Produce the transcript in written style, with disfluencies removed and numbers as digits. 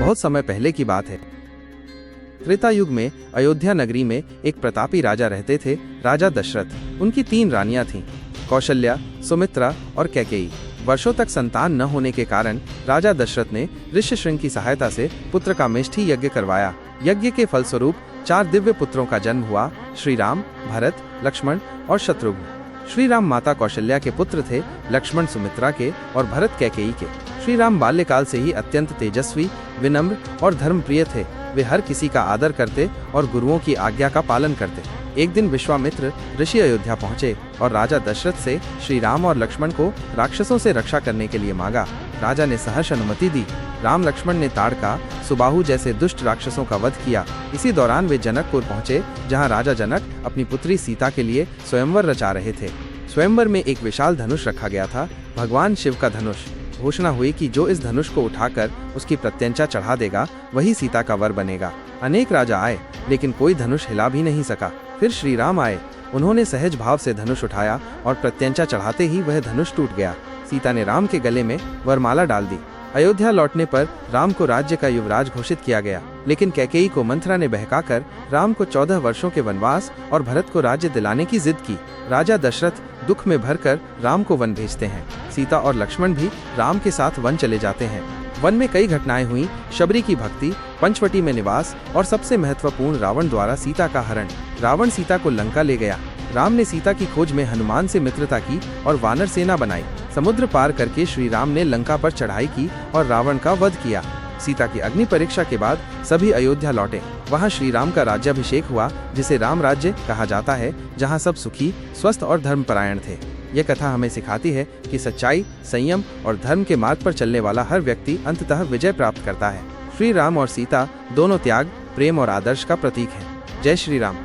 बहुत समय पहले की बात है। त्रेता युग में अयोध्या नगरी में एक प्रतापी राजा रहते थे, राजा दशरथ। उनकी 3 रानियां थीं, कौशल्या, सुमित्रा और कैकेयी। वर्षों तक संतान न होने के कारण राजा दशरथ ने ऋष्यशृंग की सहायता से पुत्र का मेष्ठी यज्ञ करवाया। यज्ञ के फलस्वरूप 4 दिव्य पुत्रों का जन्म हुआ, श्री राम, भरत, लक्ष्मण और शत्रुघ्न। श्री राम माता कौशल्या के पुत्र थे, लक्ष्मण सुमित्रा के और भरत कैकेयी के। श्री राम बाल्यकाल से ही अत्यंत तेजस्वी, विनम्र और धर्मप्रिय थे। वे हर किसी का आदर करते और गुरुओं की आज्ञा का पालन करते। एक दिन विश्वामित्र ऋषि अयोध्या पहुंचे और राजा दशरथ से श्री राम और लक्ष्मण को राक्षसों से रक्षा करने के लिए मांगा। राजा ने सहर्ष अनुमति दी। राम लक्ष्मण ने ताड़का, सुबाहु जैसे दुष्ट राक्षसों का वध किया। इसी दौरान वे जनकपुर पहुंचे, जहां राजा जनक अपनी पुत्री सीता के लिए स्वयंवर रचा रहे थे। स्वयंवर में एक विशाल धनुष रखा गया था, भगवान शिव का धनुष। घोषणा हुई कि जो इस धनुष को उठाकर उसकी प्रत्यंचा चढ़ा देगा, वही सीता का वर बनेगा। अनेक राजा आए, लेकिन कोई धनुष हिला भी नहीं सका। फिर श्री राम आए। उन्होंने सहज भाव से धनुष उठाया और प्रत्यंचा चढ़ाते ही वह धनुष टूट गया। सीता ने राम के गले में वरमाला डाल दी। अयोध्या लौटने पर राम को राज्य का युवराज घोषित किया गया, लेकिन कैकेयी को मंथरा ने बहकाकर राम को 14 वर्षों के वनवास और भरत को राज्य दिलाने की जिद की। राजा दशरथ दुख में भरकर राम को वन भेजते हैं। सीता और लक्ष्मण भी राम के साथ वन चले जाते हैं। वन में कई घटनाएं हुई, शबरी की भक्ति, पंचवटी में निवास और सबसे महत्वपूर्ण रावण द्वारा सीता का हरण। रावण सीता को लंका ले गया। राम ने सीता की खोज में हनुमान से मित्रता की और वानर सेना बनाई। समुद्र पार करके श्री राम ने लंका पर चढ़ाई की और रावण का वध किया। सीता की अग्नि परीक्षा के बाद सभी अयोध्या लौटे। वहां श्री राम का राज्याभिषेक हुआ, जिसे राम राज्य कहा जाता है, जहां सब सुखी, स्वस्थ और धर्मपरायण थे। यह कथा हमें सिखाती है कि सच्चाई, संयम और धर्म के मार्ग पर चलने वाला हर व्यक्ति अंततः विजय प्राप्त करता है। श्री राम और सीता दोनों त्याग, प्रेम और आदर्श का प्रतीक हैं। जय श्री राम।